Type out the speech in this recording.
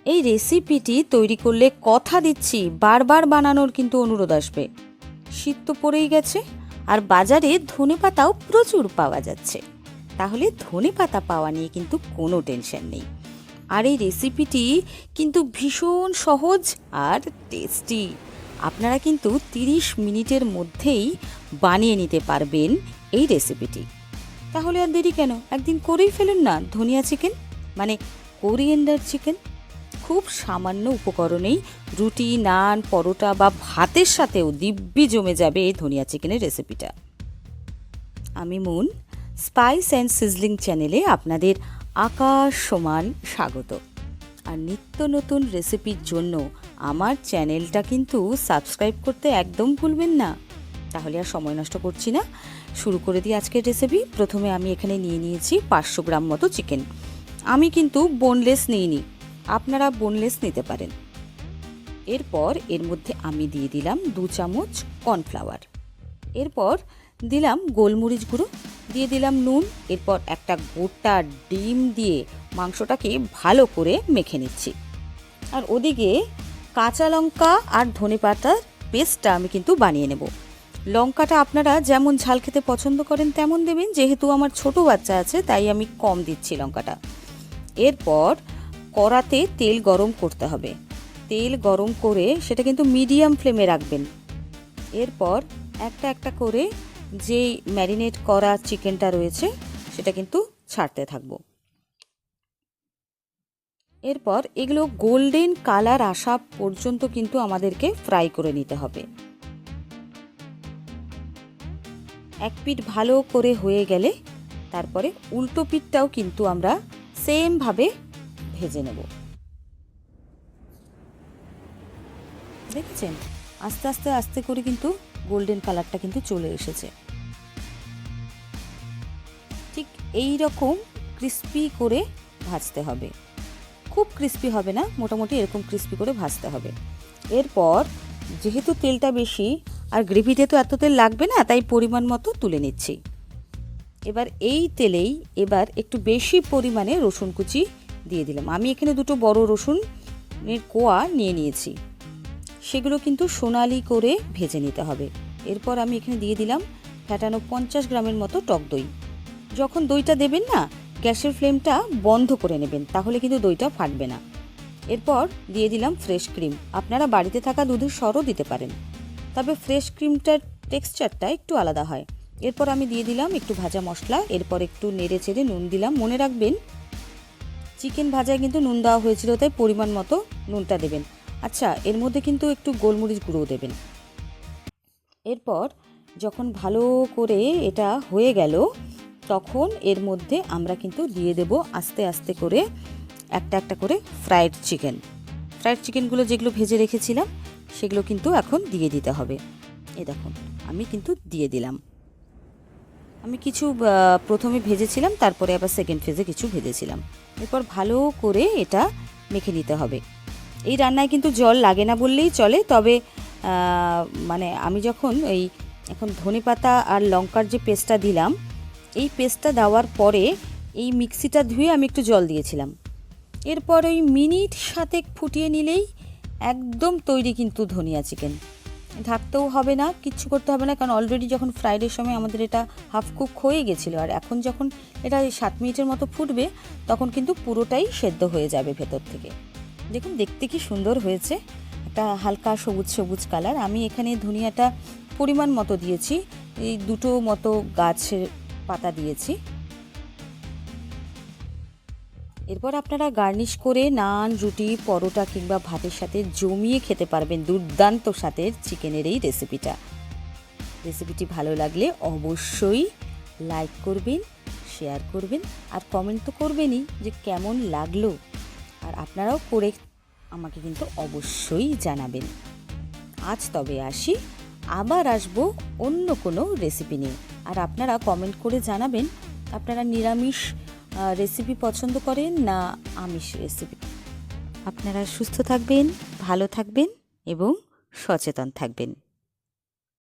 এই রেসিপিটি তৈরি করলে কথা দিচ্ছি বারবার বানানোর কিন্তু অনুরোধ আসবে। শীত তো পড়েই গেছে, আর বাজারে ধনেপাতাও প্রচুর পাওয়া যাচ্ছে। তাহলে ধনেপাতা পাওয়া নিয়ে কিন্তু কোনো টেনশন নেই। আর এই রেসিপিটি কিন্তু ভীষণ সহজ আর টেস্টি। আপনারা কিন্তু 30 মিনিটের মধ্যেই বানিয়ে নিতে পারবেন এই রেসিপিটি। তাহলে আর দেরি কেন, একদিন করেই ফেলুন না ধনিয়া চিকেন, মানে কোরিয়েন্ডার চিকেন। খুব সামান্য উপকরণেই রুটি, নান, পরোটা বা ভাতের সাথেও দিব্যি জমে যাবে এই ধনিয়া চিকেনের রেসিপিটা। আমি মুন, স্পাইস অ্যান্ড সিজলিং চ্যানেলে আপনাদের আকাশ সমান স্বাগত। আর নিত্য নতুন রেসিপির জন্য আমার চ্যানেলটা কিন্তু সাবস্ক্রাইব করতে একদম ভুলবেন না। তাহলে আর সময় নষ্ট করছি না, শুরু করে দিই আজকের রেসিপি। প্রথমে আমি এখানে নিয়ে নিয়েছি 500 গ্রাম মতো চিকেন। আমি কিন্তু বোনলেস নিইনি, আপনারা বোনলেস নিতে পারেন। এরপর এর মধ্যে আমি দিয়ে দিলাম 2 চামচ কর্নফ্লাওয়ার। এরপর দিলাম গোলমরিচ গুঁড়ো, দিয়ে দিলাম নুন। এরপর একটা গোটা ডিম দিয়ে মাংসটাকে ভালো করে মেখে নিচ্ছি। আর ওদিকে কাঁচা লঙ্কা আর ধনেপাতার পেস্টটা আমি কিন্তু বানিয়ে নেব। লঙ্কাটা আপনারা যেমন ঝাল খেতে পছন্দ করেন তেমন দেবেন, যেহেতু আমার ছোট বাচ্চা আছে তাই আমি কম দিচ্ছি লঙ্কাটা। এরপর কড়াতে তেল গরম করতে হবে। তেল গরম করে সেটা কিন্তু মিডিয়াম ফ্লেমে রাখবেন। এরপর একটা একটা করে যেই ম্যারিনেট করা চিকেনটা রয়েছে সেটা কিন্তু ছাড়তে থাকবো। এরপর এগুলো গোল্ডেন কালার আসা পর্যন্ত কিন্তু আমাদেরকে ফ্রাই করে নিতে হবে। এক পিঠ ভালো করে হয়ে গেলে তারপরে উল্টো পিঠটাও কিন্তু আমরা সেমভাবে ভেজে নেব। দেখেছেন, আস্তে আস্তে আস্তে করে কিন্তু গোল্ডেন কালারটা কিন্তু চলে এসেছে। ঠিক এই রকম ক্রিস্পি করে ভাজতে হবে, খুব ক্রিস্পি হবে না, মোটামুটি এরকম ক্রিস্পি করে ভাজতে হবে। এরপর যেহেতু তেলটা বেশি আর গ্রেভিতে তো এত তেল লাগবে না, তাই পরিমাণ মতো তুলে নিচ্ছি। এবার এই তেলেই এবার একটু বেশি পরিমাণে রসুন কুচি দিয়ে দিলাম। আমি এখানে 2 বড় রসুনের কোয়া নিয়ে নিয়েছি, সেগুলো কিন্তু সোনালি করে ভেজে নিতে হবে। এরপর আমি এখানে দিয়ে দিলাম ফ্যাটানো 50 গ্রামের মতো টক দই। যখন দইটা দেবেন না, গ্যাসের ফ্লেমটা বন্ধ করে নেবেন, তাহলে কিন্তু দইটা ফাটবে না। এরপর দিয়ে দিলাম ফ্রেশ ক্রিম। আপনারা বাড়িতে থাকা দুধের সরও দিতে পারেন, তবে ফ্রেশ ক্রিমটার টেক্সচারটা একটু আলাদা হয়। এরপর আমি দিয়ে দিলাম একটু ভাজা মশলা। এরপর একটু নেড়ে চেড়ে নুন দিলাম। মনে রাখবেন চিকেন ভাজায় কিন্তু নুন দেওয়া হয়েছিল, তাই পরিমাণ মতো নুনটা দেবেন। আচ্ছা, এর মধ্যে কিন্তু একটু গোলমরিচ গুঁড়োও দেবেন। এরপর যখন ভালো করে এটা হয়ে গেল, তখন এর মধ্যে আমরা কিন্তু দিয়ে দেব আস্তে আস্তে করে একটা একটা করে ফ্রাইড চিকেনগুলো যেগুলো ভেজে রেখেছিলাম সেগুলো কিন্তু এখন দিয়ে দিতে হবে। এই দেখুন, আমি কিন্তু দিয়ে দিলাম। আমি কিছু প্রথমে ভেজেছিলাম, তারপরে আবার সেকেন্ড ফেজে কিছু ভেজেছিলাম। এরপর ভালো করে এটা মেখে নিতে হবে। এই রান্নায় কিন্তু জল লাগে না বললেই চলে, তবে মানে আমি যখন এখন ধনেপাতা আর লঙ্কার যে পেস্টটা দিলাম, এই পেস্টটা দেওয়ার পরে এই মিক্সিটা ধুয়ে আমি একটু জল দিয়েছিলাম। এরপর ওই মিনিট 7 ফুটিয়ে নিলেই একদম তৈরি কিন্তু ধনিয়া চিকেন। ঢাকতেও হবে না, কিচ্ছু করতে হবে না, কারণ অলরেডি যখন ফ্রাইডের সময় আমাদের এটা হাফ কুক হয়ে গেছিলো। আর এখন যখন এটা 7 মিনিটের মতো ফুটবে, তখন কিন্তু পুরোটাই সেদ্ধ হয়ে যাবে ভেতর থেকে। দেখুন দেখতে কি সুন্দর হয়েছে, একটা হালকা সবুজ সবুজ কালার। আমি এখানে ধনিয়াটা পরিমাণ মতো দিয়েছি, এই 2 মতো গাছের পাতা দিয়েছি। এরপর আপনারা গার্নিশ করে নান, রুটি, পরোটা কিংবা ভাতের সাথে জমিয়ে খেতে পারবেন দুর্দান্ত স্বাদের চিকেনের এই রেসিপিটি ভালো লাগলে অবশ্যই লাইক করবেন, শেয়ার করবেন, আর কমেন্ট তো করবেনই যে কেমন লাগলো। আর আপনারাও করে আমাকে কিন্তু অবশ্যই জানাবেন। আজ তবে আসি, আবার আসবো অন্য কোনো রেসিপি নিয়ে। আর আপনারা কমেন্ট করে জানাবেন আপনারা নিরামিষ রেসিপি পছন্দ করেন না আমিষ রেসিপি। আপনারা সুস্থ থাকবেন, ভালো থাকবেন এবং সচেতন থাকবেন।